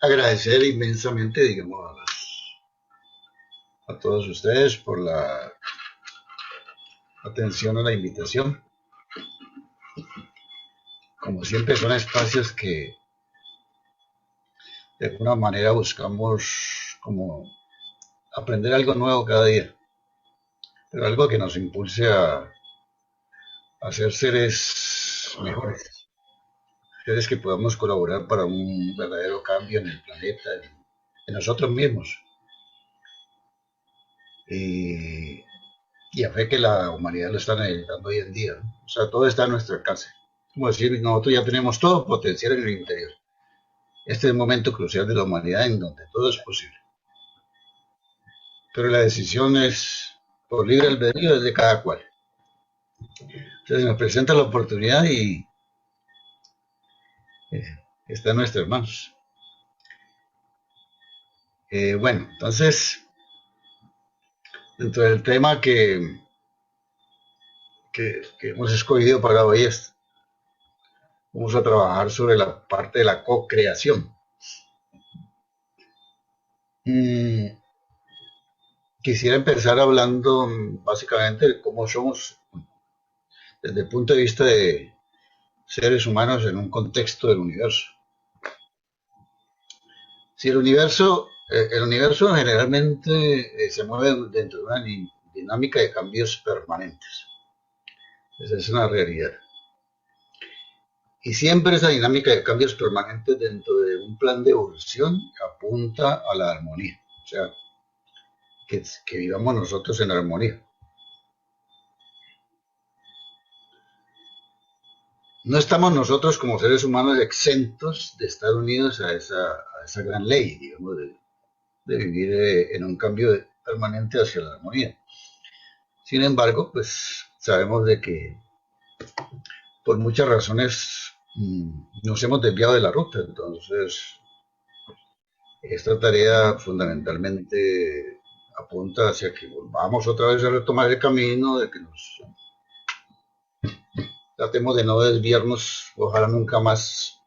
agradecer inmensamente, digamos, a todos ustedes por la atención a la invitación. Como siempre, son espacios que de alguna manera buscamos como aprender algo nuevo cada día, pero algo que nos impulse a ser seres mejores, seres que podamos colaborar para un verdadero cambio en el planeta, en nosotros mismos. Y, y a fe que la humanidad lo está necesitando hoy en día, ¿no? O sea, todo está a nuestro alcance. Como decir, nosotros ya tenemos todo potencial en el interior. Este es el momento crucial de la humanidad en donde todo es posible. Pero la decisión es por libre albedrío es de cada cual. Entonces nos presenta la oportunidad y eh, está en nuestras manos. Bueno, entonces, dentro del tema que hemos escogido para hoy es, vamos a trabajar sobre la parte de la co-creación. Mm, Quisiera empezar hablando básicamente de cómo somos desde el punto de vista de seres humanos en un contexto del universo. Si el universo generalmente se mueve dentro de una dinámica de cambios permanentes. Esa es una realidad. Y siempre esa dinámica de cambios permanentes dentro de un plan de evolución apunta a la armonía. O sea, que vivamos nosotros en armonía. No estamos nosotros como seres humanos exentos de estar unidos a esa gran ley, digamos, de vivir en un cambio permanente hacia la armonía. Sin embargo, pues sabemos de que por muchas razones nos hemos desviado de la ruta. Entonces, esta tarea fundamentalmente apunta hacia que volvamos otra vez a retomar el camino, de que nos tratemos de no desviarnos, ojalá nunca más,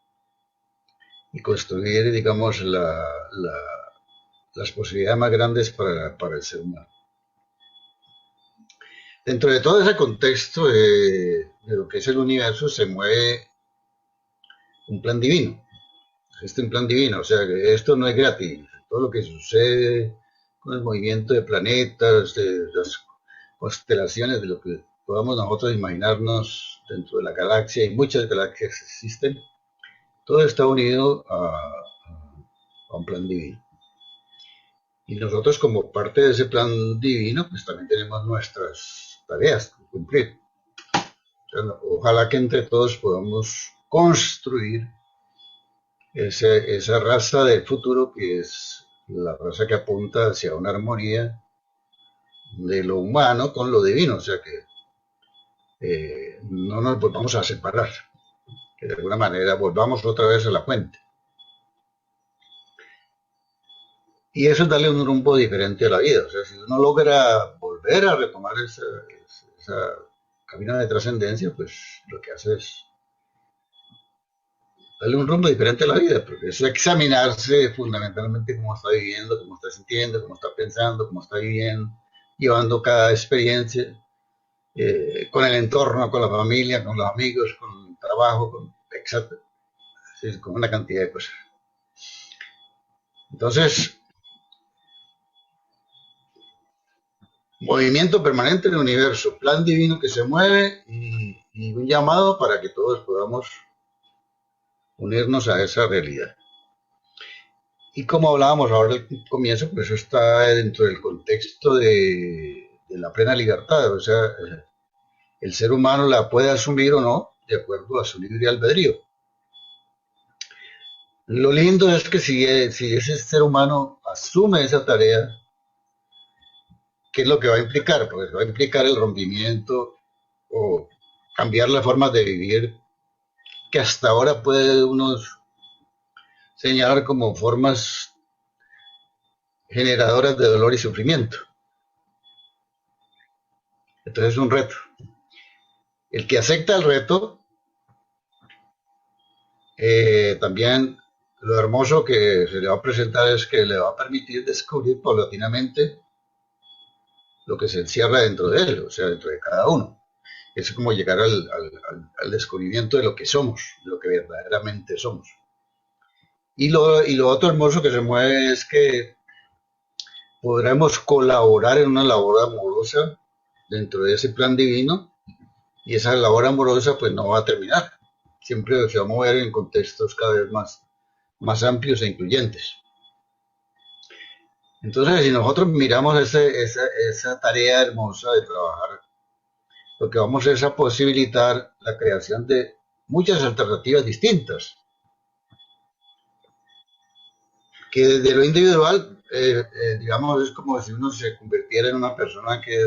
y construir, digamos, las posibilidades más grandes para el ser humano. Dentro de todo ese contexto de lo que es el universo se mueve un plan divino. Existe un plan divino, o sea que esto no es gratis. Todo lo que sucede con el movimiento de planetas, de las constelaciones, de lo que podamos nosotros imaginarnos dentro de la galaxia, y muchas galaxias existen, todo está unido a un plan divino. Y nosotros como parte de ese plan divino, pues también tenemos nuestras tareas que cumplir. O sea, ojalá que entre todos podamos construir esa raza del futuro que es la raza que apunta hacia una armonía de lo humano con lo divino, o sea que no nos volvamos a separar, que de alguna manera volvamos otra vez a la fuente. Y eso es darle un rumbo diferente a la vida, o sea, si uno logra volver a retomar esa camino de trascendencia, pues lo que hace es darle un rumbo diferente a la vida, porque es examinarse fundamentalmente cómo está viviendo, cómo está sintiendo, cómo está pensando, cómo está viviendo, llevando cada experiencia con el entorno, con la familia, con los amigos, con el trabajo, etc. Sí, con una cantidad de cosas. Entonces, movimiento permanente en el universo, plan divino que se mueve y un llamado para que todos podamos unirnos a esa realidad. Y como hablábamos ahora al comienzo, pues eso está dentro del contexto de la plena libertad, o sea, el ser humano la puede asumir o no de acuerdo a su libre albedrío. Lo lindo es que si ese ser humano asume esa tarea, ¿qué es lo que va a implicar? Pues va a implicar el rompimiento o cambiar las formas de vivir que hasta ahora puede uno señalar como formas generadoras de dolor y sufrimiento. Entonces es un reto. El que acepta el reto también lo hermoso que se le va a presentar es que le va a permitir descubrir paulatinamente lo que se encierra dentro de él, o sea, dentro de cada uno. Es como llegar al descubrimiento de lo que somos, de lo que verdaderamente somos. Y lo otro hermoso que se mueve es que podremos colaborar en una labor amorosa dentro de ese plan divino, y esa labor amorosa pues no va a terminar. Siempre se va a mover en contextos cada vez más amplios e incluyentes. Entonces, si nosotros miramos esa tarea hermosa de trabajar, lo que vamos a es a posibilitar la creación de muchas alternativas distintas, que desde lo individual, digamos, es como si uno se convirtiera en una persona que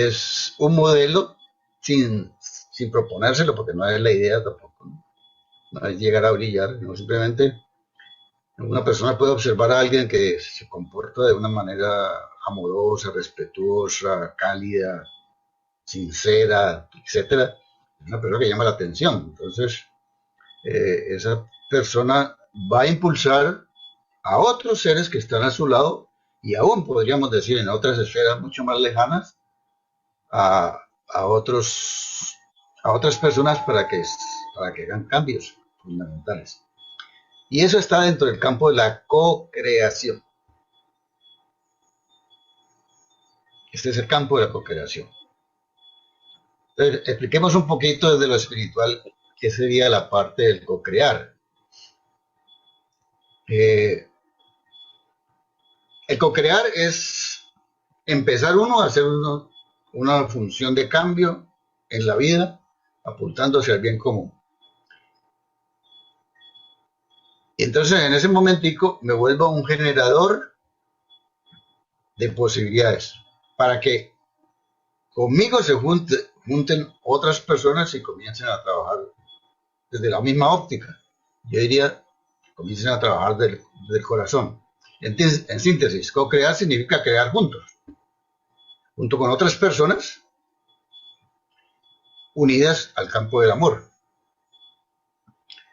es un modelo sin proponérselo, porque no es la idea tampoco, ¿no? No es llegar a brillar, no, simplemente una persona puede observar a alguien que se comporta de una manera amorosa, respetuosa, cálida, sincera, etcétera. Es una persona que llama la atención. Entonces, esa persona va a impulsar a otros seres que están a su lado y aún podríamos decir en otras esferas mucho más lejanas a, a otros a otras personas para que hagan cambios fundamentales. Y eso está dentro del campo de la co-creación. Este es el campo de la co-creación. Entonces, expliquemos un poquito desde lo espiritual qué sería la parte del co-crear. Eh, el co-crear es empezar uno a hacer una función de cambio en la vida, apuntando hacia el bien común. Y entonces en ese momentico me vuelvo un generador de posibilidades para que conmigo se junten otras personas y comiencen a trabajar desde la misma óptica. Yo diría, comiencen a trabajar del corazón. En síntesis, co-crear significa crear junto con otras personas unidas al campo del amor.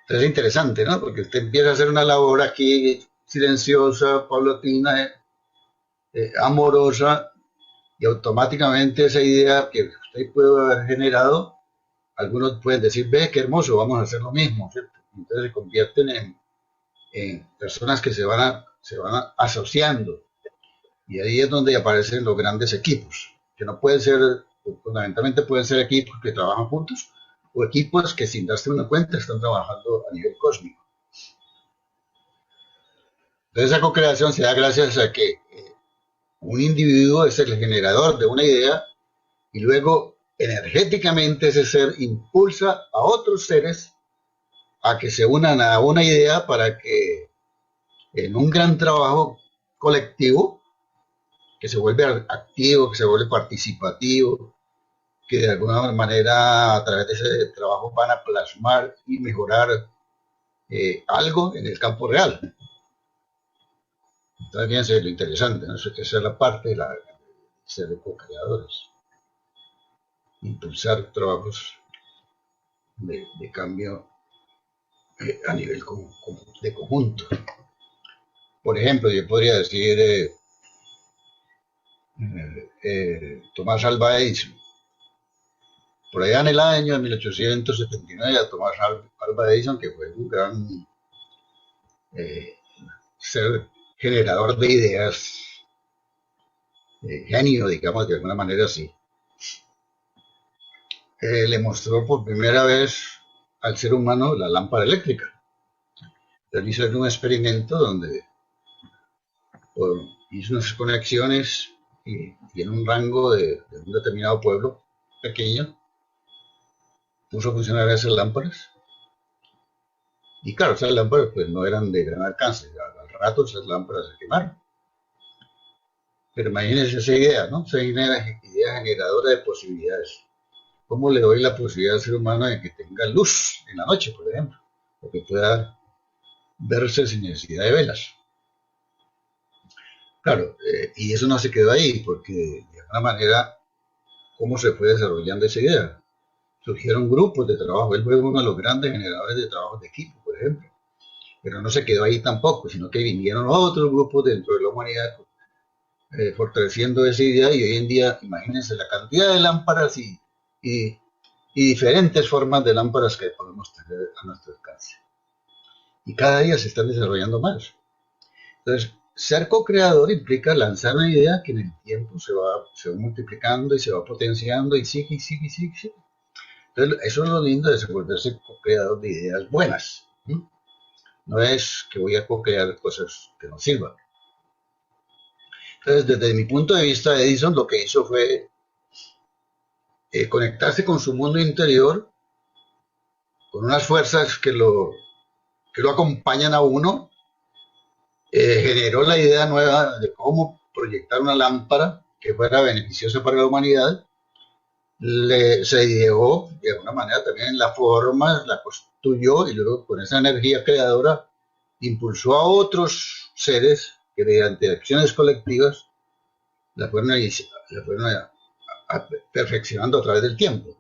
Entonces es interesante, ¿no? Porque usted empieza a hacer una labor aquí silenciosa, paulatina, amorosa, y automáticamente esa idea que usted puede haber generado, algunos pueden decir, ve, qué hermoso, vamos a hacer lo mismo, ¿cierto? Entonces se convierten en personas que se van asociando, y ahí es donde aparecen los grandes equipos, que no pueden ser, fundamentalmente pueden ser equipos que trabajan juntos, o equipos que sin darse una cuenta están trabajando a nivel cósmico. Entonces esa co-creación se da gracias a que un individuo es el generador de una idea y luego energéticamente ese ser impulsa a otros seres a que se unan a una idea para que en un gran trabajo colectivo que se vuelve activo, que se vuelve participativo, que de alguna manera a través de ese trabajo van a plasmar y mejorar algo en el campo real. Entonces, fíjense lo interesante, ¿no? Esa es la parte de ser co-creadores, impulsar trabajos de cambio a nivel de conjunto. Por ejemplo, yo podría decir Tomás Alva Edison. Por allá en el año de 1879, a Tomás Alva Edison, que fue un gran eh, ser generador de ideas, genio, digamos, de alguna manera así, le mostró por primera vez al ser humano la lámpara eléctrica. Él hizo un experimento donde hizo unas conexiones y en un rango de un determinado pueblo pequeño puso a funcionar esas lámparas. Y claro, esas lámparas pues no eran de gran alcance, al rato esas lámparas se quemaron. Pero imagínense esa idea, ¿no? Esa idea generadora de posibilidades. ¿Cómo le doy la posibilidad al ser humano de que tenga luz en la noche, por ejemplo? O que pueda verse sin necesidad de velas. Claro, y eso no se quedó ahí, porque de alguna manera, ¿cómo se fue desarrollando esa idea? Surgieron grupos de trabajo. Él fue uno de los grandes generadores de trabajo de equipo, por ejemplo. Pero no se quedó ahí tampoco, sino que vinieron otros grupos dentro de la humanidad fortaleciendo esa idea, y hoy en día, imagínense la cantidad de lámparas y, y diferentes formas de lámparas que podemos tener a nuestro alcance. Y cada día se están desarrollando más. Entonces, ser co-creador implica lanzar una idea que en el tiempo se va multiplicando y se va potenciando y sigue, y sigue, y sigue, y sigue. Entonces, eso es lo lindo de volverse co-creador de ideas buenas. No es que voy a co-crear cosas que no sirvan. Entonces, desde mi punto de vista, Edison lo que hizo fue conectarse con su mundo interior, con unas fuerzas que lo acompañan a uno. Generó la idea nueva de cómo proyectar una lámpara que fuera beneficiosa para la humanidad. Se ideó de alguna manera también la forma, la construyó, y luego con esa energía creadora impulsó a otros seres que mediante acciones colectivas la fueron perfeccionando a través del tiempo.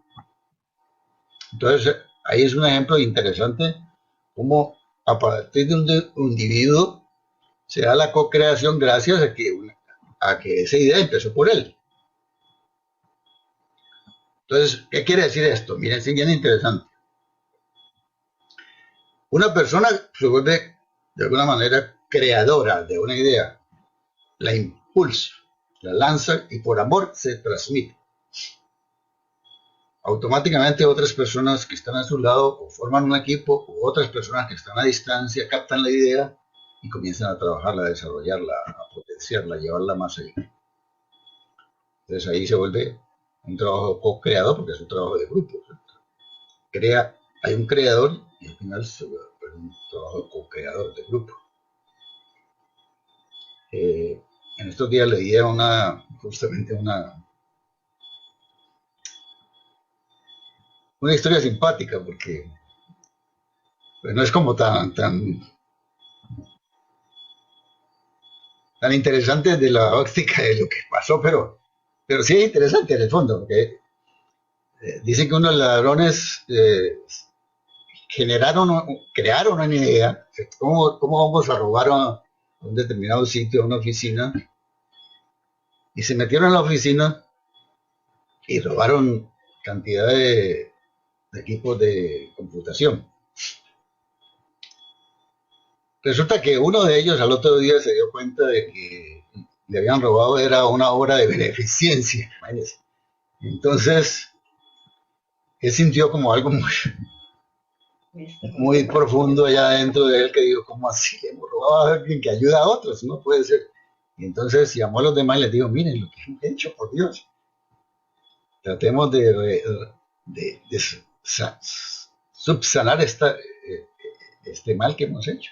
Entonces, ahí es un ejemplo interesante cómo a partir de un individuo se da la co-creación gracias a que esa idea empezó por él. Entonces, ¿qué quiere decir esto? Miren, es bien interesante. Una persona se vuelve de alguna manera creadora de una idea, la impulsa, la lanza y por amor se transmite. Automáticamente otras personas que están a su lado o forman un equipo, u otras personas que están a distancia captan la idea y comienzan a trabajarla, a desarrollarla, a potenciarla, a llevarla más allá. Entonces ahí se vuelve un trabajo co-creado porque es un trabajo de grupo. Hay un creador y al final se vuelve un trabajo co-creador de grupo. En estos días leía justamente una historia simpática porque pues, no es como tan interesante de la óptica de lo que pasó, pero sí es interesante en el fondo, porque dicen que unos ladrones crearon una idea, cómo vamos a robar a un determinado sitio, a una oficina, y se metieron a la oficina y robaron cantidad de equipos de computación. Resulta que uno de ellos al otro día se dio cuenta de que le habían robado, era una obra de beneficencia. Entonces, él sintió como algo muy profundo allá dentro de él, que dijo, ¿cómo así? Hemos robado a alguien que ayuda a otros, no puede ser. Y entonces llamó a los demás y les dijo, miren lo que hemos hecho, por Dios. Tratemos de subsanar este mal que hemos hecho.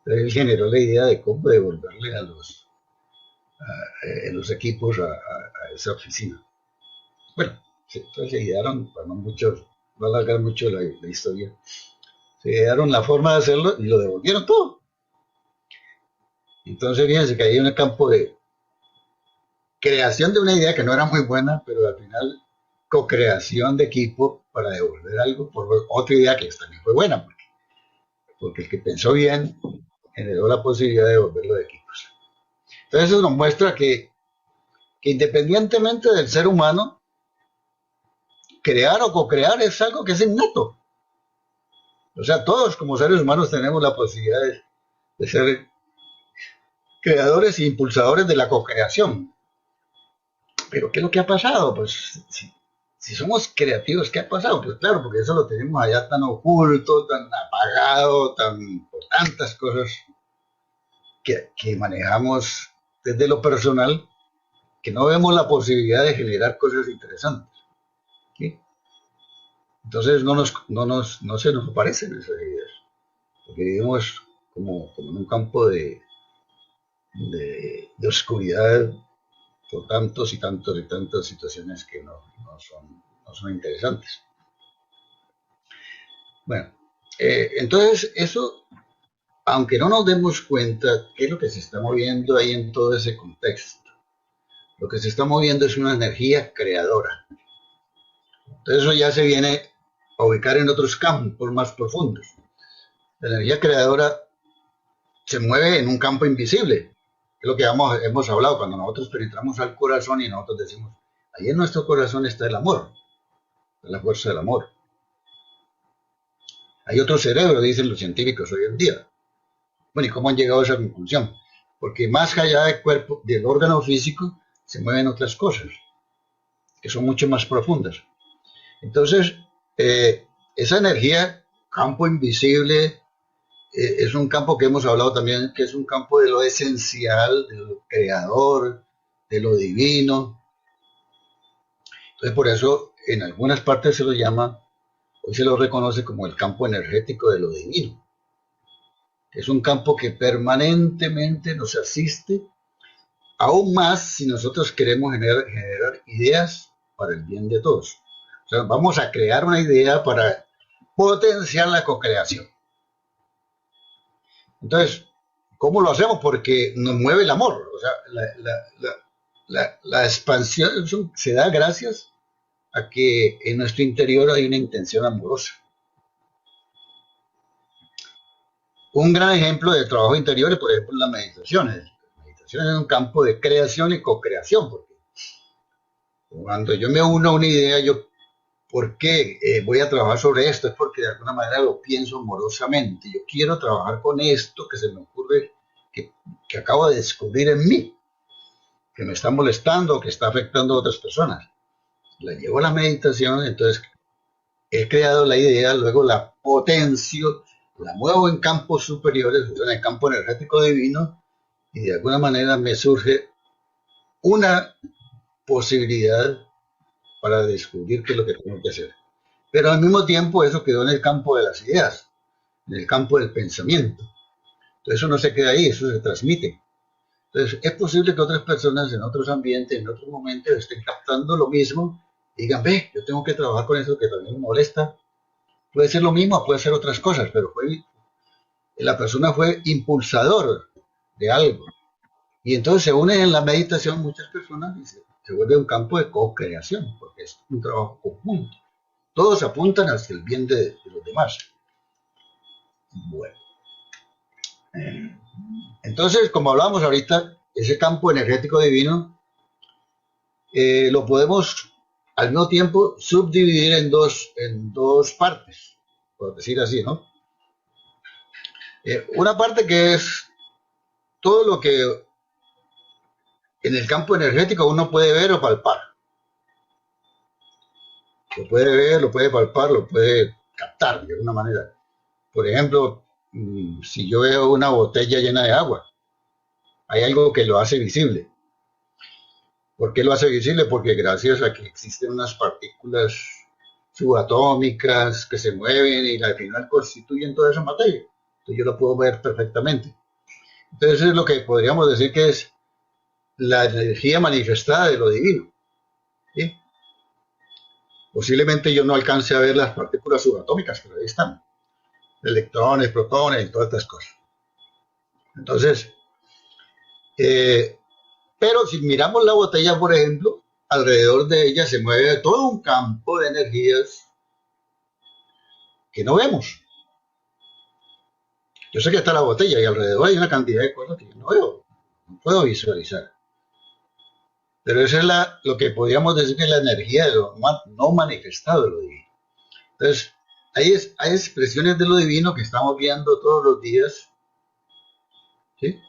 Entonces él generó la idea de cómo devolverle a los equipos a esa oficina. Bueno, entonces se idearon, para no alargar mucho la historia, se idearon la forma de hacerlo y lo devolvieron todo. Entonces fíjense que hay un campo de creación de una idea que no era muy buena, pero al final co-creación de equipo para devolver algo por otra idea que también fue buena, porque el que pensó bien generó la posibilidad de devolverlo de equipos. Entonces eso nos muestra que independientemente del ser humano, crear o co-crear es algo que es innato. O sea, todos como seres humanos tenemos la posibilidad de ser creadores e impulsadores de la co-creación. Pero ¿qué es lo que ha pasado? Pues si somos creativos, ¿qué ha pasado? Pues claro, porque eso lo tenemos allá tan oculto, tan apagado, por tantas cosas que manejamos desde lo personal, que no vemos la posibilidad de generar cosas interesantes. ¿Sí? Entonces no se nos aparecen esas ideas, porque vivimos como en un campo de oscuridad por tantos y tantas situaciones que no son interesantes. Bueno, entonces eso, aunque no nos demos cuenta qué es lo que se está moviendo ahí en todo ese contexto, lo que se está moviendo es una energía creadora. Entonces eso ya se viene a ubicar en otros campos más profundos. La energía creadora se mueve en un campo invisible. Es lo que hemos hablado cuando nosotros penetramos al corazón y nosotros decimos, ahí en nuestro corazón está el amor, la fuerza del amor. Hay otro cerebro, dicen los científicos hoy en día. Bueno, ¿y cómo han llegado a esa conclusión? Porque más allá del cuerpo, del órgano físico, se mueven otras cosas, que son mucho más profundas. Entonces, esa energía, campo invisible, es un campo que hemos hablado también, que es un campo de lo esencial, de lo creador, de lo divino. Entonces, por eso, en algunas partes se lo llama, hoy se lo reconoce como el campo energético de lo divino. Es un campo que permanentemente nos asiste, aún más si nosotros queremos generar ideas para el bien de todos. O sea, vamos a crear una idea para potenciar la co-creación. Entonces, ¿cómo lo hacemos? Porque nos mueve el amor. O sea, la expansión se da gracias a que en nuestro interior hay una intención amorosa. Un gran ejemplo de trabajo interior es, por ejemplo, las meditaciones. La meditación es un campo de creación y co-creación, porque cuando yo me uno a una idea, ¿por qué voy a trabajar sobre esto? Es porque de alguna manera lo pienso amorosamente. Yo quiero trabajar con esto que se me ocurre, que acabo de descubrir en mí, que me está molestando, que está afectando a otras personas. La llevo a la meditación, entonces he creado la idea, luego la potencio, la muevo en campos superiores, en el campo energético divino, y de alguna manera me surge una posibilidad para descubrir qué es lo que tengo que hacer. Pero al mismo tiempo eso quedó en el campo de las ideas, en el campo del pensamiento. Entonces eso no se queda ahí, eso se transmite. Entonces es posible que otras personas en otros ambientes, en otros momentos estén captando lo mismo y digan, ve, yo tengo que trabajar con eso que también me molesta. Puede ser lo mismo, puede ser otras cosas, pero la persona fue impulsador de algo. Y entonces se unen en la meditación muchas personas y se vuelve un campo de co-creación, porque es un trabajo conjunto. Todos apuntan hacia el bien de los demás. Bueno. Entonces, como hablábamos ahorita, ese campo energético divino lo podemos al mismo tiempo subdividir en dos partes, por decir así, ¿no? Una parte que es todo lo que en el campo energético uno puede ver o palpar. Lo puede ver, lo puede palpar, lo puede captar de alguna manera. Por ejemplo, si yo veo una botella llena de agua, hay algo que lo hace visible. ¿Por qué lo hace visible? Porque gracias a que existen unas partículas subatómicas que se mueven y al final constituyen toda esa materia. Entonces yo lo puedo ver perfectamente. Entonces es lo que podríamos decir que es la energía manifestada de lo divino. ¿Sí? Posiblemente yo no alcance a ver las partículas subatómicas, pero ahí están. Electrones, protones y todas estas cosas. Entonces, pero si miramos la botella, por ejemplo, alrededor de ella se mueve todo un campo de energías que no vemos. Yo sé que está la botella y alrededor hay una cantidad de cosas que yo no veo, no puedo visualizar. Pero esa es lo que podríamos decir que es la energía de lo no manifestado de lo divino. Entonces, hay expresiones de lo divino que estamos viendo todos los días, ¿sí?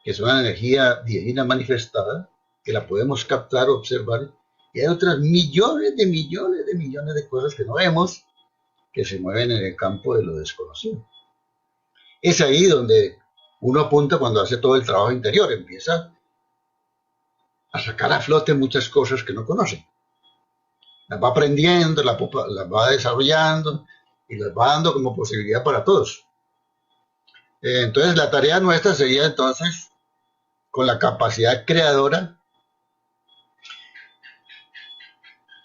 Que son una energía divina manifestada, que la podemos captar, observar, y hay otras millones de cosas que no vemos, que se mueven en el campo de lo desconocido. Es ahí donde uno apunta cuando hace todo el trabajo interior, empieza a sacar a flote muchas cosas que no conoce. Las va aprendiendo, las va desarrollando y las va dando como posibilidad para todos. Entonces la tarea nuestra sería entonces, con la capacidad creadora,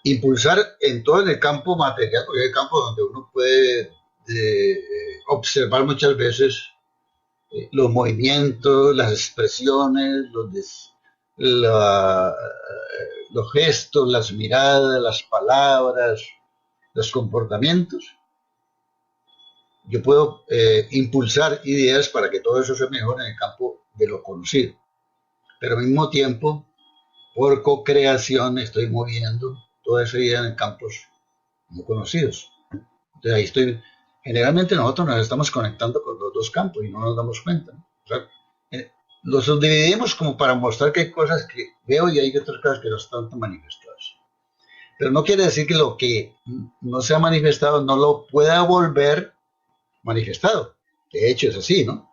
impulsar en todo el campo material, porque es el campo donde uno puede observar muchas veces los movimientos, las expresiones, los gestos, las miradas, las palabras, los comportamientos. yo puedo impulsar ideas para que todo eso se mejore en el campo de lo conocido. Pero al mismo tiempo, por co-creación, estoy moviendo toda esa idea en campos no conocidos. Entonces ahí estoy. Generalmente nosotros nos estamos conectando con los dos campos y no nos damos cuenta, ¿no? O sea, los subdividimos como para mostrar que hay cosas que veo y hay otras cosas que no están tan manifestadas. Pero no quiere decir que lo que no se ha manifestado no lo pueda volver manifestado. De hecho es así, ¿no?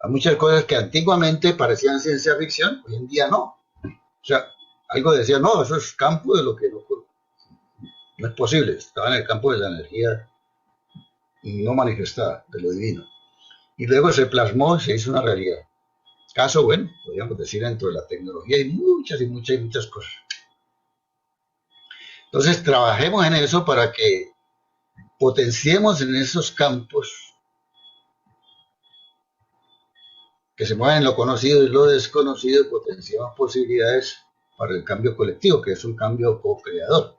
Hay muchas cosas que antiguamente parecían ciencia ficción, hoy en día no. O sea, algo decía, no, eso es campo de lo que no es posible. Estaba en el campo de la energía no manifestada, de lo divino. Y luego se plasmó y se hizo una realidad. Caso, bueno, podríamos decir dentro de la tecnología hay muchas y muchas y muchas cosas. Entonces trabajemos en eso para que potenciemos en esos campos que se mueven en lo conocido y lo desconocido, potenciamos posibilidades para el cambio colectivo, que es un cambio co-creador.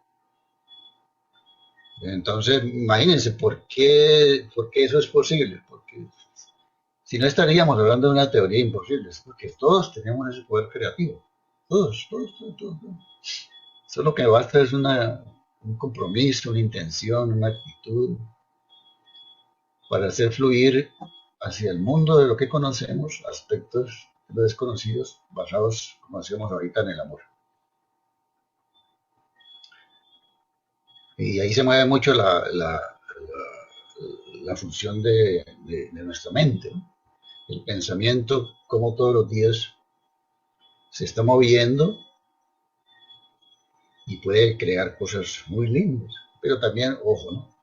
Entonces, imagínense, ¿por qué eso es posible? Porque si no estaríamos hablando de una teoría imposible, es porque todos tenemos ese poder creativo. Todos, todos, todos, todos. Solo que basta es un compromiso, una intención, una actitud para hacer fluir hacia el mundo de lo que conocemos aspectos de lo desconocidos basados, como hacemos ahorita, en el amor. Y ahí se mueve mucho la función de nuestra mente, ¿no? El pensamiento, como todos los días se está moviendo y puede crear cosas muy lindas. Pero también, ojo, ¿no?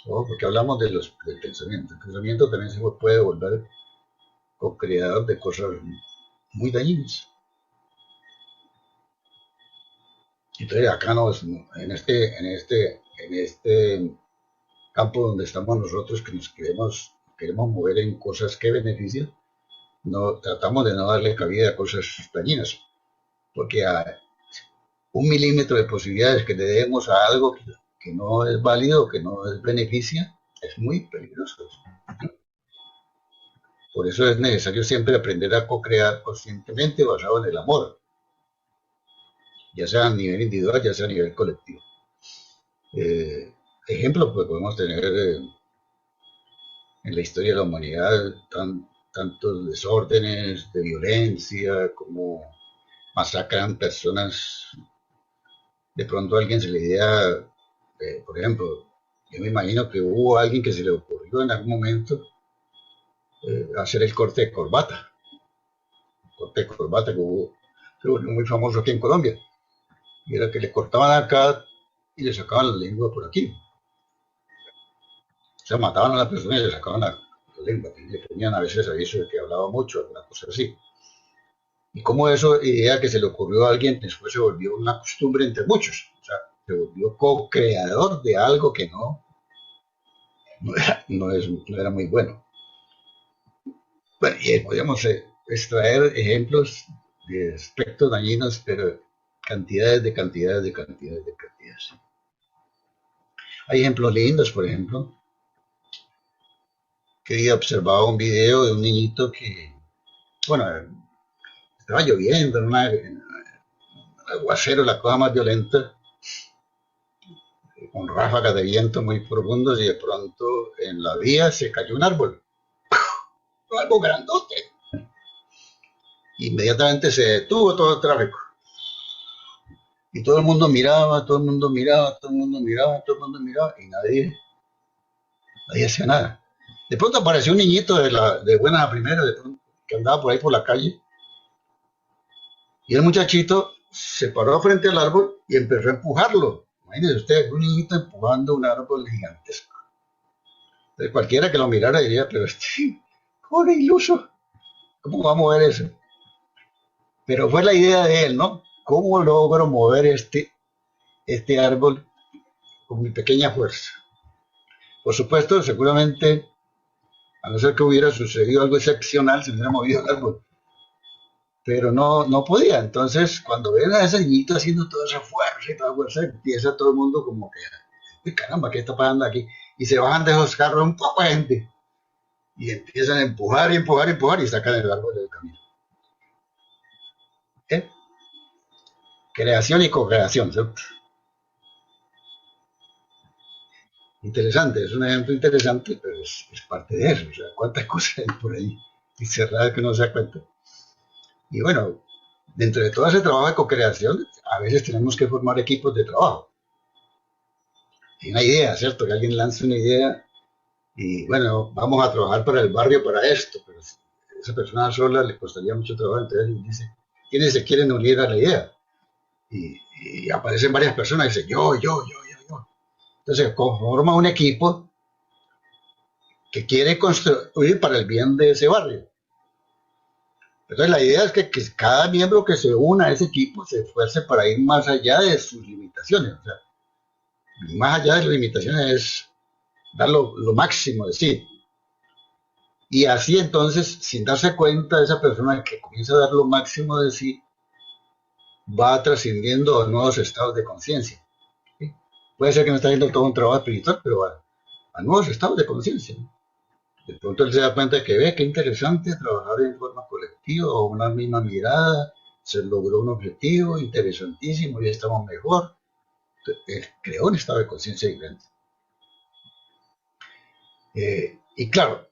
Ojo, porque hablamos del pensamiento. El pensamiento también se puede volver co-creador de cosas muy dañinas. Entonces acá en este campo donde estamos nosotros, que nos queremos mover en cosas que benefician, no, tratamos de no darle cabida a cosas dañinas, porque a 1 milímetro de posibilidades que le demos a algo que no es válido, que no es beneficia, es muy peligroso. Por eso es necesario siempre aprender a co-crear conscientemente basado en el amor, ya sea a nivel individual, ya sea a nivel colectivo. Ejemplos pues podemos tener en la historia de la humanidad tantos desórdenes de violencia, como masacran personas. De pronto a alguien se le idea, por ejemplo, yo me imagino que hubo alguien que se le ocurrió en algún momento hacer el corte de corbata. El corte de corbata que hubo muy famoso aquí en Colombia. Y era que le cortaban acá y le sacaban la lengua por aquí. O sea, mataban a la persona y le sacaban la lengua. Y le ponían a veces aviso de que hablaba mucho, alguna cosa así. Y como eso, idea que se le ocurrió a alguien, después se volvió una costumbre entre muchos. O sea, se volvió co-creador de algo que no era muy bueno. Bueno, y podríamos extraer ejemplos de aspectos dañinos, pero cantidades de cantidades de cantidades de cantidades. Hay ejemplos lindos, por ejemplo, que había observado un video de un niñito que, bueno, estaba lloviendo en un aguacero, la cosa más violenta, con ráfagas de viento muy profundos, y de pronto en la vía se cayó un árbol grandote. Inmediatamente se detuvo todo el tráfico. Y todo el mundo miraba, todo el mundo miraba, todo el mundo miraba, todo el mundo miraba, y nadie hacía nada. De pronto apareció un niñito de buena a primera, de pronto, que andaba por ahí por la calle, y el muchachito se paró frente al árbol y empezó a empujarlo. Imagínense usted, un niñito empujando un árbol gigantesco. Entonces cualquiera que lo mirara diría, pero pobre iluso, ¿cómo va a mover eso? Pero fue la idea de él, ¿no? ¿Cómo logro mover este árbol con mi pequeña fuerza? Por supuesto, seguramente, a no ser que hubiera sucedido algo excepcional, se hubiera movido el árbol. Pero no podía. Entonces, cuando ven a ese niñito haciendo toda esa fuerza, empieza todo el mundo como que, uy, caramba, ¿qué está pasando aquí? Y se bajan de esos carros un poco de gente. y empiezan a empujar y empujar y empujar y sacan el árbol del camino. ¿Eh? Creación y co-creación, ¿cierto? Interesante, es un ejemplo interesante, pero es parte de eso. O sea, cuántas cosas hay por ahí encerradas que uno se da cuenta. Y bueno, dentro de todo ese trabajo de co-creación, a veces tenemos que formar equipos de trabajo. Hay una idea, ¿cierto? Que alguien lanza una idea y bueno, vamos a trabajar para el barrio para esto, pero esa persona sola le costaría mucho trabajo, entonces dice, ¿quiénes se quieren unir a la idea? Y, y aparecen varias personas y dicen, yo. Entonces conforma un equipo que quiere construir para el bien de ese barrio. Entonces la idea es que cada miembro que se una a ese equipo se esfuerce para ir más allá de sus limitaciones. O sea, más allá de las limitaciones es dar lo máximo de sí. Y así entonces, sin darse cuenta, esa persona que comienza a dar lo máximo de sí va trascendiendo a nuevos estados de conciencia. ¿Sí? Puede ser que no está haciendo todo un trabajo espiritual, pero a nuevos estados de conciencia. De pronto él se da cuenta de que ve qué interesante trabajar en forma colectiva o una misma mirada, se logró un objetivo interesantísimo, ya estamos mejor. Él creó un estado de conciencia diferente. Y claro,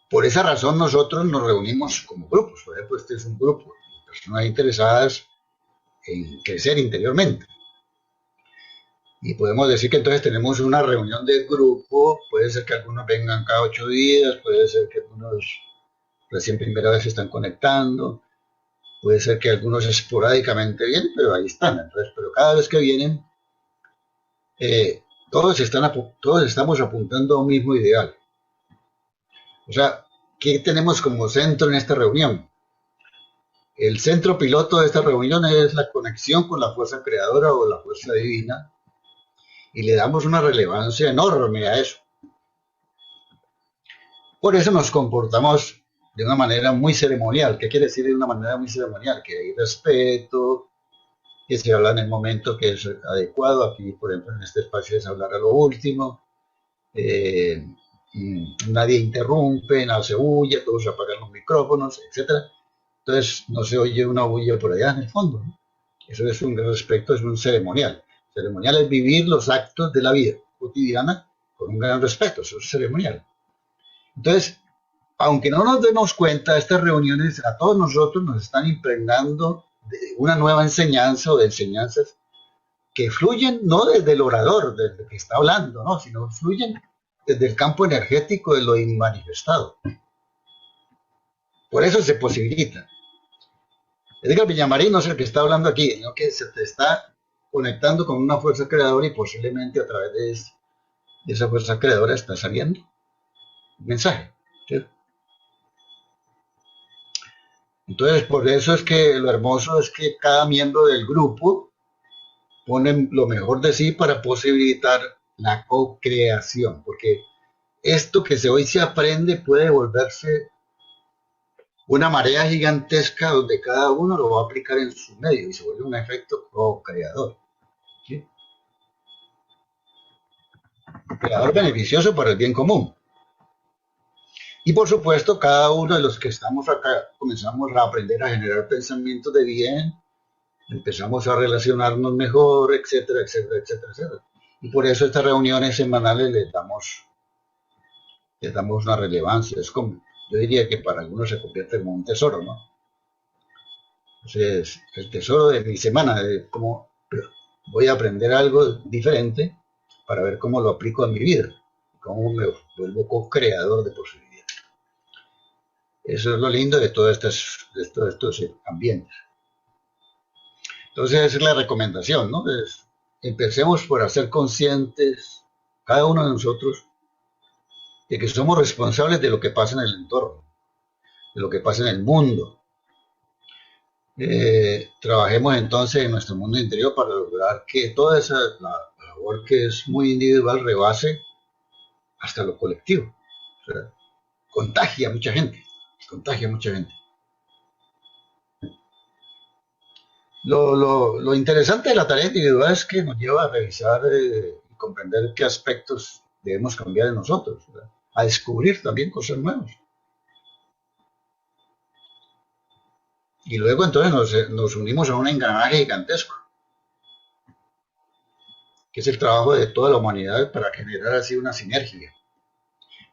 por esa razón nosotros nos reunimos como grupos. Por ejemplo, este es un grupo de personas interesadas en crecer interiormente. Y podemos decir que entonces tenemos una reunión de grupo, puede ser que algunos vengan cada 8 días, puede ser que algunos recién primera vez se están conectando, puede ser que algunos esporádicamente vienen, pero ahí están. Entonces, pero cada vez que vienen, todos estamos apuntando a un mismo ideal. O sea, ¿qué tenemos como centro en esta reunión? El centro piloto de esta reunión es la conexión con la fuerza creadora o la fuerza divina, y le damos una relevancia enorme a eso. Por eso nos comportamos de una manera muy ceremonial. ¿Qué quiere decir de una manera muy ceremonial? Que hay respeto, que se habla en el momento que es adecuado. Aquí, por ejemplo, en este espacio es hablar a lo último. Eh, Nadie interrumpe, nada se bulla, todos apagan los micrófonos, etcétera. Entonces no se oye una bulla por allá en el fondo, ¿no? Eso es un respeto, es un ceremonial. Ceremonial es vivir los actos de la vida cotidiana con un gran respeto, eso es ceremonial. Entonces, aunque no nos demos cuenta, estas reuniones a todos nosotros nos están impregnando de una nueva enseñanza o de enseñanzas que fluyen no desde el orador, desde el que está hablando, ¿no? Sino fluyen desde el campo energético de lo inmanifestado. Por eso se posibilita. Edgar Villamarín no es el que está hablando aquí, sino que se te está conectando con una fuerza creadora y posiblemente a través de esa fuerza creadora está saliendo un mensaje. ¿Sí? Entonces, por eso es que lo hermoso es que cada miembro del grupo pone lo mejor de sí para posibilitar la co-creación, porque esto que hoy se aprende puede volverse una marea gigantesca donde cada uno lo va a aplicar en su medio y se vuelve un efecto co-creador. ¿Sí? Creador beneficioso para el bien común. Y por supuesto, cada uno de los que estamos acá comenzamos a aprender a generar pensamientos de bien, empezamos a relacionarnos mejor, etcétera, etcétera, etcétera, etcétera. Y por eso estas reuniones semanales les damos una relevancia. Es como, yo diría que para algunos se convierte como un tesoro, ¿no? Entonces, el tesoro de mi semana, de cómo voy a aprender algo diferente para ver cómo lo aplico en mi vida, cómo me vuelvo co-creador de posibilidades. Eso es lo lindo de todos estos ambientes. Entonces, esa es la recomendación, ¿no? Empecemos por hacer conscientes, cada uno de nosotros, de que somos responsables de lo que pasa en el entorno, de lo que pasa en el mundo. Trabajemos entonces en nuestro mundo interior para lograr que toda esa labor que es muy individual rebase hasta lo colectivo. O sea, contagia a mucha gente, contagia a mucha gente. Lo interesante de la tarea individual es que nos lleva a revisar y comprender qué aspectos debemos cambiar en nosotros, ¿verdad? a descubrir también cosas nuevas. Y luego entonces nos unimos a un engranaje gigantesco, que es el trabajo de toda la humanidad para generar así una sinergia.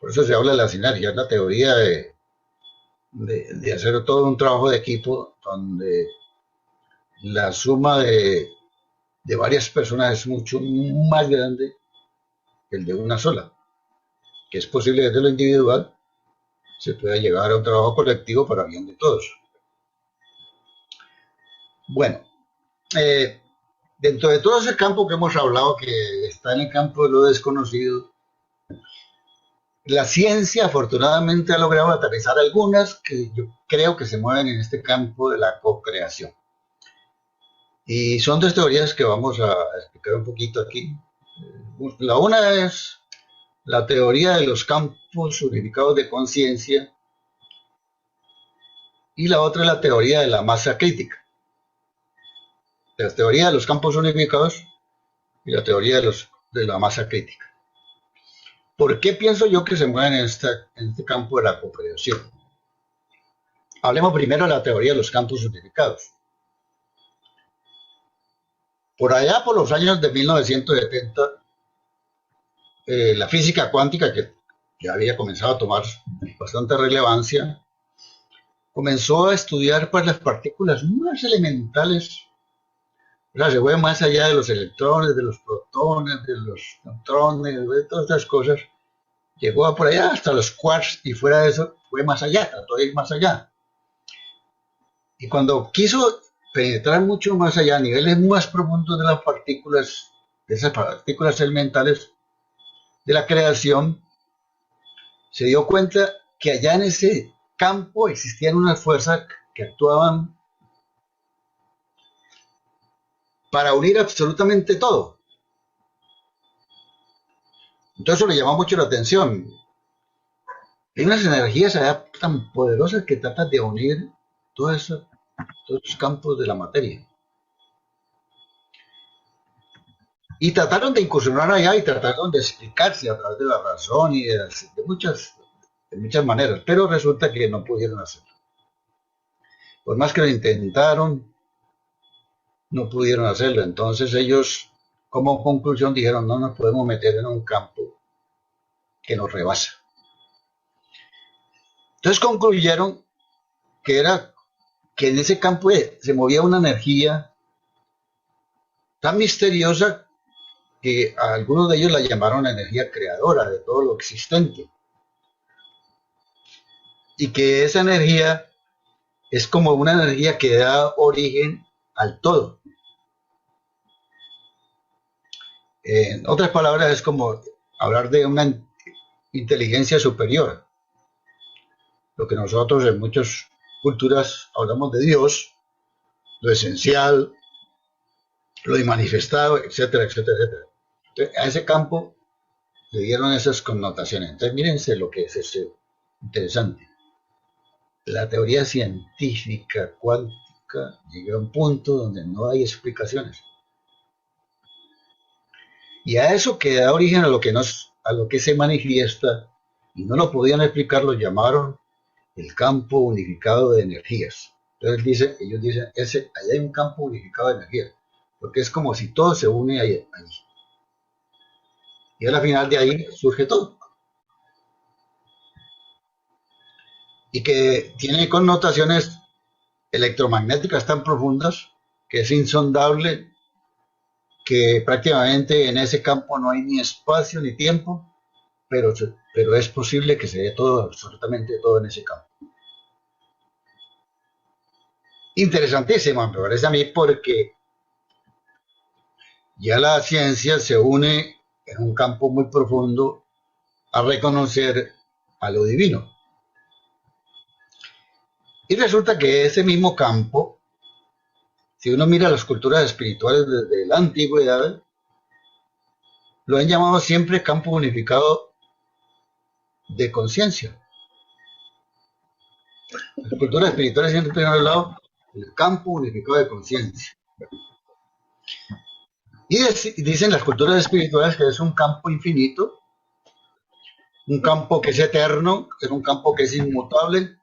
Por eso se habla de la sinergia, es la teoría de hacer todo un trabajo de equipo donde la suma de varias personas es mucho más grande que el de una sola, que es posible desde lo individual se pueda llegar a un trabajo colectivo para bien de todos. Bueno, eh, dentro de todo ese campo que hemos hablado, que está en el campo de lo desconocido, la ciencia afortunadamente ha logrado aterrizar algunas que yo creo que se mueven en este campo de la co-creación. Y son dos teorías que vamos a explicar un poquito aquí. La una es la teoría de los campos unificados de conciencia y la otra es la teoría de la masa crítica. La teoría de los campos unificados y la teoría de la masa crítica. ¿Por qué pienso yo que se mueven en este campo de la co-creación? Hablemos primero de la teoría de los campos unificados. Por allá, por los años de 1970, la física cuántica, que ya había comenzado a tomar bastante relevancia, comenzó a estudiar pues, las partículas más elementales. O sea, se fue más allá de los electrones, de los protones, de los neutrones, de todas estas cosas. Llegó a por allá hasta los quarks y fuera de eso fue más allá, trató de ir más allá. Y cuando quiso penetrar mucho más allá, a niveles más profundos de las partículas, de esas partículas elementales de la creación, se dio cuenta que allá en ese campo existían unas fuerzas que actuaban para unir absolutamente todo. Entonces eso le llamó mucho la atención. Hay unas energías allá tan poderosas que tratan de unir todos esos campos de la materia. Y trataron de incursionar allá y trataron de explicarse a través de la razón y de muchas maneras, pero resulta que no pudieron hacerlo. Por más que lo intentaron, no pudieron hacerlo. Entonces ellos, como conclusión, dijeron, no nos podemos meter en un campo que nos rebasa. Entonces concluyeron que era que en ese campo se movía una energía tan misteriosa que a algunos de ellos la llamaron la energía creadora de todo lo existente. Y que esa energía es como una energía que da origen al todo. En otras palabras, es como hablar de una inteligencia superior. Lo que nosotros en muchas culturas hablamos de Dios, lo esencial, lo inmanifestado, etcétera, etcétera, etcétera. Entonces, a ese campo le dieron esas connotaciones. Entonces, mírense lo que es eso interesante. La teoría científica cuántica llega a un punto donde no hay explicaciones. Y a eso que da origen a lo que se manifiesta y no lo podían explicar, lo llamaron el campo unificado de energías. Entonces ellos dicen, allá hay un campo unificado de energías, porque es como si todo se une allí. Y al final de ahí surge todo. Y que tiene connotaciones electromagnéticas tan profundas que es insondable, que prácticamente en ese campo no hay ni espacio ni tiempo, pero es posible que se dé todo, absolutamente todo en ese campo. Interesantísimo, me parece a mí, porque ya la ciencia se une en un campo muy profundo a reconocer a lo divino. Y resulta que ese mismo campo, si uno mira las culturas espirituales desde la antigüedad, lo han llamado siempre campo unificado de conciencia. Las culturas espirituales siempre han hablado del campo unificado de conciencia. Y dicen las culturas espirituales que es un campo infinito un campo que es eterno, es un campo que es inmutable,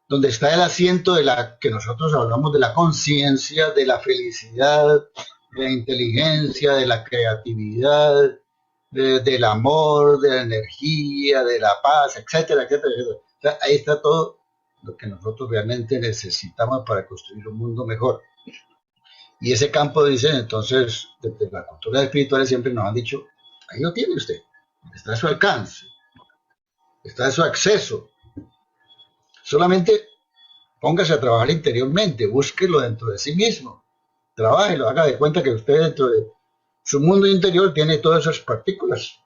donde está el asiento de la que nosotros hablamos de la conciencia, de la felicidad, de la inteligencia, de la creatividad, del amor, de la energía, de la paz, etcétera, etcétera, etcétera. O sea, ahí está todo lo que nosotros realmente necesitamos para construir un mundo mejor. Y ese campo, dicen, entonces, desde la cultura espiritual siempre nos han dicho, ahí lo tiene usted, está a su alcance, está a su acceso. Solamente póngase a trabajar interiormente, búsquelo dentro de sí mismo, trabájelo, haga de cuenta que usted dentro de su mundo interior tiene todas esas partículas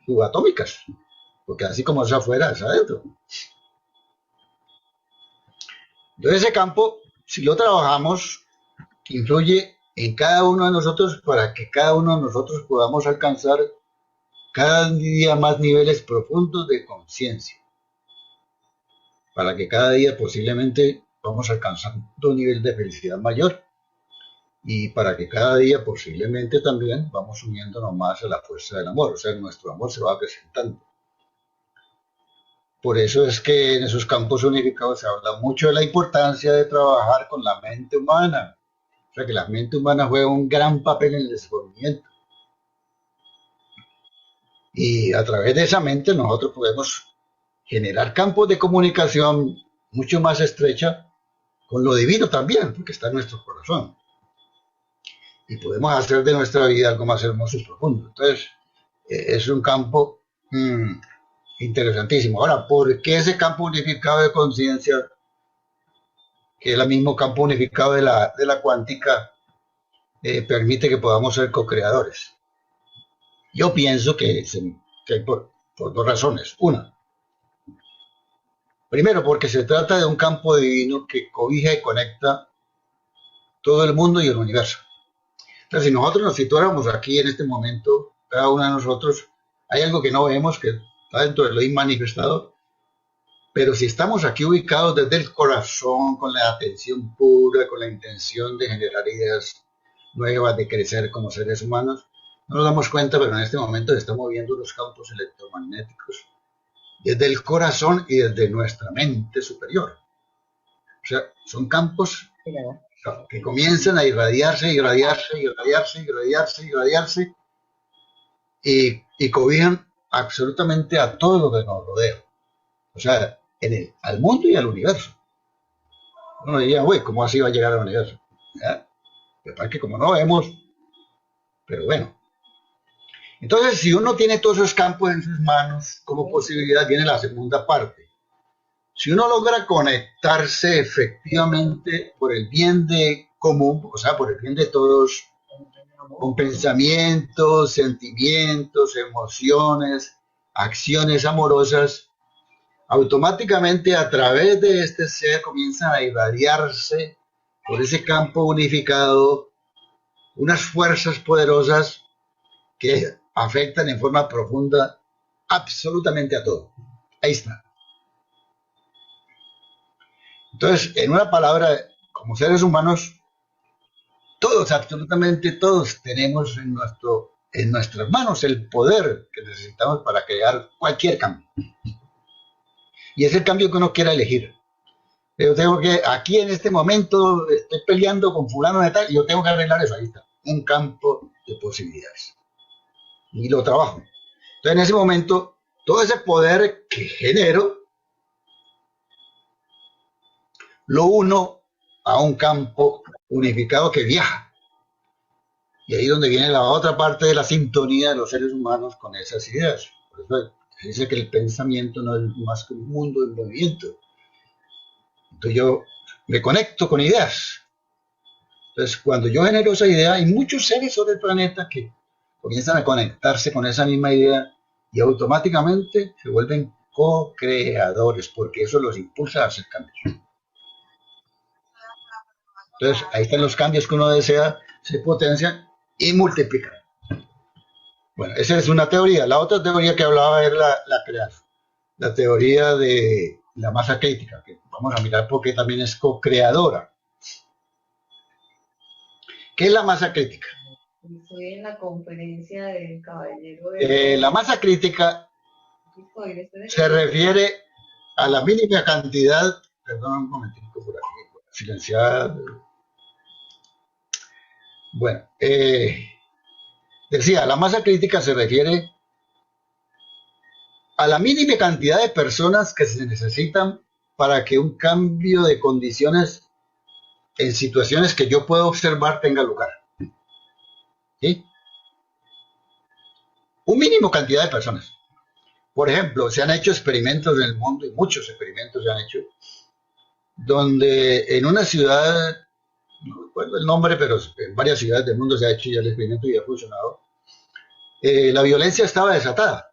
subatómicas, porque así como es afuera, es adentro. Entonces ese campo, si lo trabajamos, influye en cada uno de nosotros para que cada uno de nosotros podamos alcanzar cada día más niveles profundos de conciencia, para que cada día posiblemente vamos alcanzando un nivel de felicidad mayor y para que cada día posiblemente también vamos uniéndonos más a la fuerza del amor, o sea, nuestro amor se va acrecentando. Por eso es que en esos campos unificados se habla mucho de la importancia de trabajar con la mente humana, o sea, que la mente humana juega un gran papel en el descubrimiento. Y a través de esa mente nosotros podemos generar campos de comunicación mucho más estrecha con lo divino también, porque está en nuestro corazón. Y podemos hacer de nuestra vida algo más hermoso y profundo. Entonces, es un campo interesantísimo. Ahora, ¿por qué ese campo unificado de conciencia, que es el mismo campo unificado de la cuántica, permite que podamos ser co-creadores? Yo pienso que hay por dos razones. Una, primero, porque se trata de un campo divino que cobija y conecta todo el mundo y el universo. Entonces, si nosotros nos situáramos aquí en este momento, cada uno de nosotros, hay algo que no vemos, que está dentro de lo inmanifestado, pero si estamos aquí ubicados desde el corazón, con la atención pura, con la intención de generar ideas nuevas, de crecer como seres humanos, no nos damos cuenta, pero en este momento se están moviendo los campos electromagnéticos desde el corazón y desde nuestra mente superior. O sea, son campos que comienzan a irradiarse, irradiarse, irradiarse, irradiarse, irradiarse y cobijan absolutamente a todo lo que nos rodea. O sea, al mundo y al universo. Uno diría, güey, ¿cómo así va a llegar al universo? ¿Ya? Lo que pasa es que como no vemos, pero bueno. Entonces, si uno tiene todos esos campos en sus manos, como posibilidad viene la segunda parte. Si uno logra conectarse efectivamente por el bien de común, o sea, por el bien de todos, con pensamientos, sentimientos, emociones, acciones amorosas, automáticamente a través de este ser comienzan a irradiarse por ese campo unificado unas fuerzas poderosas que afectan en forma profunda absolutamente a todo. Ahí está. Entonces, en una palabra, como seres humanos, todos, absolutamente todos, tenemos en nuestras manos el poder que necesitamos para crear cualquier cambio. Y es el cambio que uno quiera elegir. Yo tengo que, aquí en este momento, estoy peleando con fulano de tal, y yo tengo que arreglar eso. Ahí está, un campo de posibilidades. Y lo trabajo. Entonces, en ese momento, todo ese poder que genero, lo uno a un campo unificado que viaja. Y ahí es donde viene la otra parte de la sintonía de los seres humanos con esas ideas. Por eso se dice que el pensamiento no es más que un mundo en movimiento. Entonces yo me conecto con ideas. Entonces cuando yo genero esa idea, hay muchos seres sobre el planeta que comienzan a conectarse con esa misma idea y automáticamente se vuelven co-creadores, porque eso los impulsa a hacer cambios. Entonces ahí están los cambios que uno desea, se potencian y multiplican. Bueno, esa es una teoría. La otra teoría que hablaba era la creación, la teoría de la masa crítica, que vamos a mirar porque también es co-creadora. ¿Qué es la masa crítica? Estoy en la conferencia del caballero La masa crítica se refiere a la mínima cantidad, perdón un momentico por aquí, silenciar. Bueno, decía, la masa crítica se refiere a la mínima cantidad de personas que se necesitan para que un cambio de condiciones en situaciones que yo puedo observar tenga lugar. ¿Sí? Un mínimo cantidad de personas. Por ejemplo, se han hecho experimentos en el mundo, y muchos experimentos se han hecho, donde en una ciudad, no recuerdo el nombre, pero en varias ciudades del mundo se ha hecho ya el experimento y ha funcionado, la violencia estaba desatada.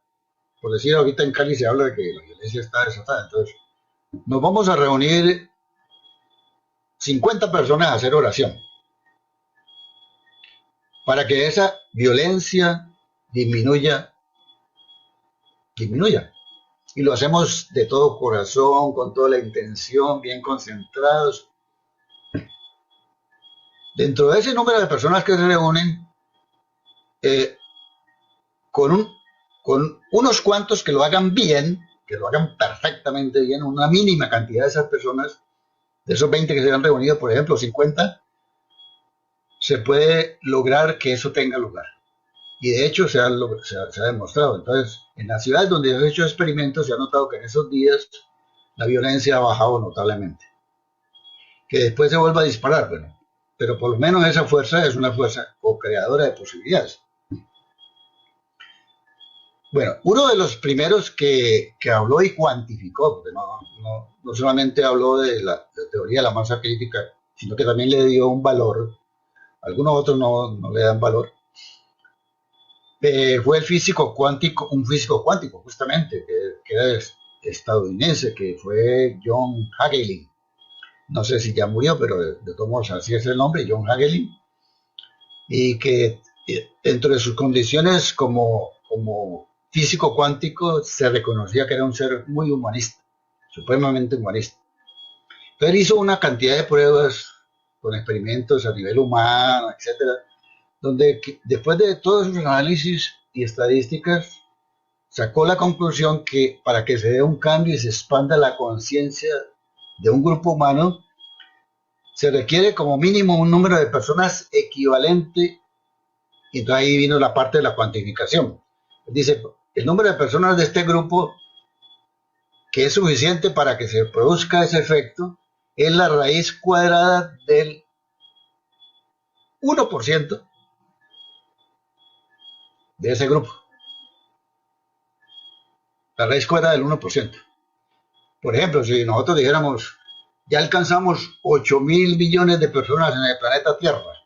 Por decir, ahorita en Cali se habla de que la violencia está desatada. Entonces, nos vamos a reunir 50 personas a hacer oración para que esa violencia disminuya. Y lo hacemos de todo corazón, con toda la intención, bien concentrados. Dentro de ese número de personas que se reúnen, eh, con, con unos cuantos que lo hagan bien, que lo hagan perfectamente bien, una mínima cantidad de esas personas, de esos 20 que se han reunido, por ejemplo, 50, se puede lograr que eso tenga lugar. Y de hecho se ha demostrado. Entonces, en las ciudades donde se han hecho experimentos, se ha notado que en esos días la violencia ha bajado notablemente. Que después se vuelva a disparar, bueno, pero por lo menos esa fuerza es una fuerza co-creadora de posibilidades. Bueno, uno de los primeros que habló y cuantificó, porque no solamente habló de la teoría de la masa crítica, sino que también le dio un valor, algunos otros no le dan valor, fue el físico cuántico, un físico cuántico justamente, que era estadounidense, que fue John Hagelin. No sé si ya murió, pero de todos modos así es el nombre, John Hagelin, y que dentro de sus condiciones como físico cuántico se reconocía que era un ser muy humanista, supremamente humanista. Pero hizo una cantidad de pruebas con experimentos a nivel humano, etcétera, donde después de todos sus análisis y estadísticas sacó la conclusión que para que se dé un cambio y se expanda la conciencia de un grupo humano, se requiere como mínimo un número de personas equivalente, y entonces ahí vino la parte de la cuantificación. Dice, el número de personas de este grupo que es suficiente para que se produzca ese efecto es la raíz cuadrada del 1% de ese grupo. La raíz cuadrada del 1%. Por ejemplo, si nosotros dijéramos, ya alcanzamos 8.000 millones de personas en el planeta Tierra,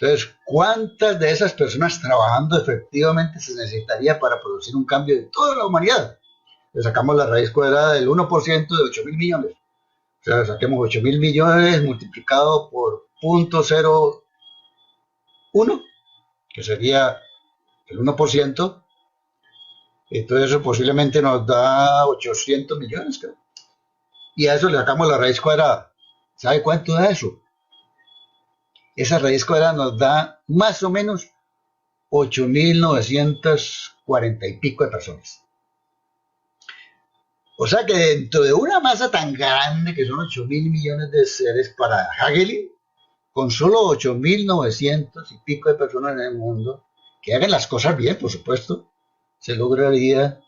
entonces, ¿cuántas de esas personas trabajando efectivamente se necesitaría para producir un cambio de toda la humanidad? Le sacamos la raíz cuadrada del 1% de 8.000 millones. O sea, saquemos 8.000 millones multiplicado por 0.01, que sería el 1%. Entonces eso posiblemente nos da 800 millones, creo. Y a eso le sacamos la raíz cuadrada. ¿Sabe cuánto da eso? Esa raíz cuadrada nos da más o menos 8.940 y pico de personas. O sea que dentro de una masa tan grande que son 8.000 millones de seres para Hagelin, con solo 8.900 y pico de personas en el mundo, que hagan las cosas bien, por supuesto, se lograría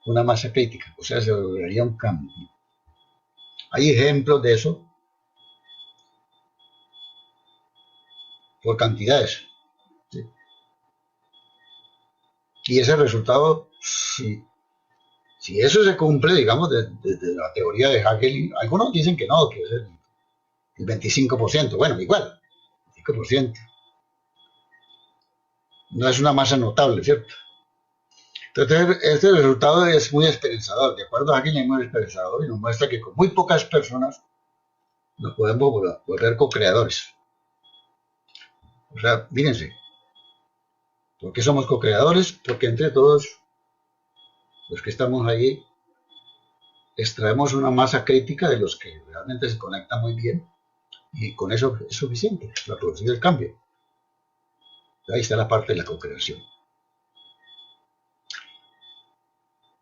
una masa crítica, o sea, se lograría un cambio. Hay ejemplos de eso por cantidades. ¿Sí? Y ese resultado, si eso se cumple, digamos, desde la teoría de Hagelin, algunos dicen que no, que es el 25%, bueno, igual, 25%. No es una masa notable, ¿cierto? Entonces, este resultado es muy esperanzador, de acuerdo a Hagelin es muy esperanzador y nos muestra que con muy pocas personas nos podemos volver co-creadores. O sea, fíjense, ¿por qué somos co-creadores? Porque entre todos los que estamos ahí extraemos una masa crítica de los que realmente se conectan muy bien y con eso es suficiente para producir el cambio. Ahí está la parte de la co-creación.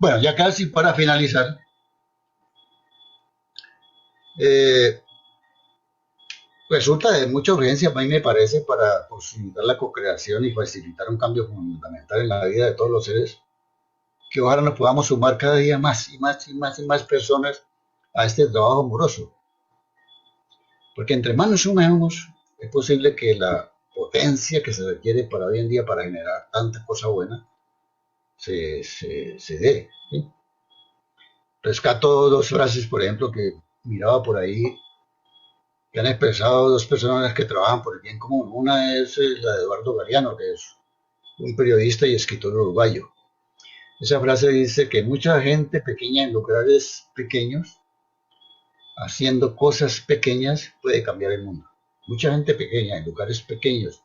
Bueno, ya casi para finalizar, eh, resulta de mucha urgencia, a mí me parece, para posibilitar la co-creación y facilitar un cambio fundamental en la vida de todos los seres, que ojalá nos podamos sumar cada día más y más y más y más personas a este trabajo amoroso. Porque entre más nos sumemos, es posible que la potencia que se requiere para hoy en día para generar tanta cosa buena se dé. ¿Sí? Rescato dos frases, por ejemplo, que miraba por ahí, que han expresado dos personas que trabajan por el bien común. Una es la de Eduardo Galeano, que es un periodista y escritor uruguayo. Esa frase dice que mucha gente pequeña en lugares pequeños, haciendo cosas pequeñas, puede cambiar el mundo. Mucha gente pequeña en lugares pequeños,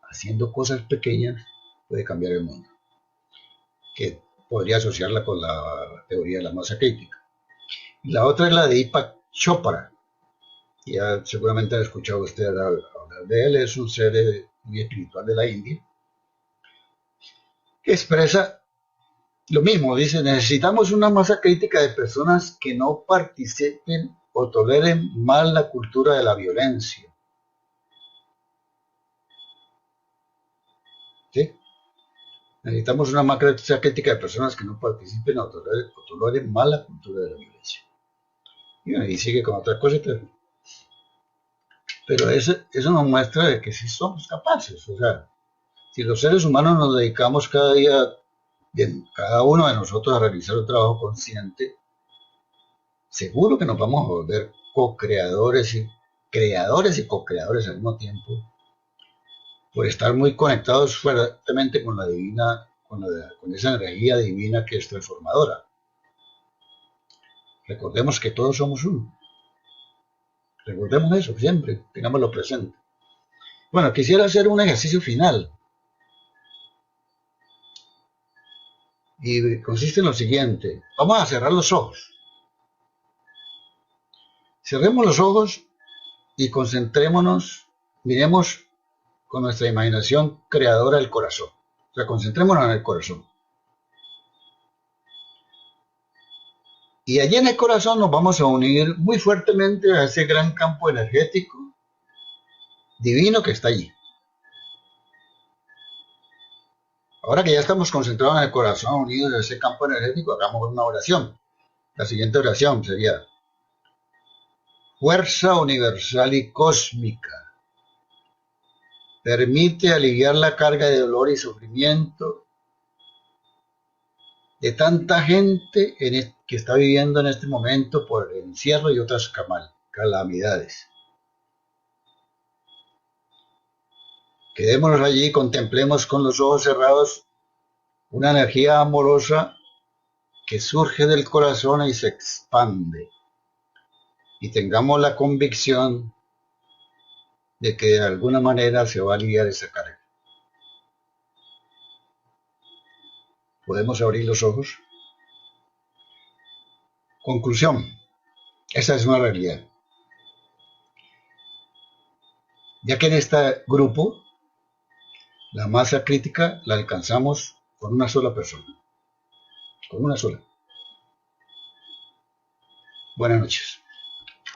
haciendo cosas pequeñas, puede cambiar el mundo. Que podría asociarla con la teoría de la masa crítica. Y la otra es la de Deepak Chopra. Ya seguramente han escuchado usted hablar de él. Es un ser muy espiritual de la India, que expresa lo mismo. Dice, necesitamos una masa crítica de personas que no participen o toleren mal la cultura de la violencia. ¿Sí? Necesitamos una masa crítica de personas que no participen o toleren mal la cultura de la violencia. Y sigue con otra cosa. Pero eso nos muestra de que sí somos capaces. O sea, si los seres humanos nos dedicamos cada día, cada uno de nosotros, a realizar un trabajo consciente, seguro que nos vamos a volver co-creadores y creadores y co-creadores al mismo tiempo, por estar muy conectados fuertemente con la divina, con esa energía divina que es transformadora. Recordemos que todos somos uno. Recordemos eso siempre, tengámoslo presente. Bueno, quisiera hacer un ejercicio final. Y consiste en lo siguiente. Vamos a cerrar los ojos. Cerremos los ojos y concentrémonos, miremos con nuestra imaginación creadora el corazón. O sea, concentrémonos en el corazón. Y allí en el corazón nos vamos a unir muy fuertemente a ese gran campo energético divino que está allí. Ahora que ya estamos concentrados en el corazón, unidos en ese campo energético, hagamos una oración. La siguiente oración sería: fuerza universal y cósmica, permite aliviar la carga de dolor y sufrimiento de tanta gente que está viviendo en este momento por el encierro y otras calamidades. Quedémonos allí y contemplemos con los ojos cerrados una energía amorosa que surge del corazón y se expande. Y tengamos la convicción de que de alguna manera se va a aliviar esa carga. ¿Podemos abrir los ojos? Conclusión. Esa es una realidad. Ya que en este grupo la masa crítica la alcanzamos con una sola persona. Con una sola. Buenas noches.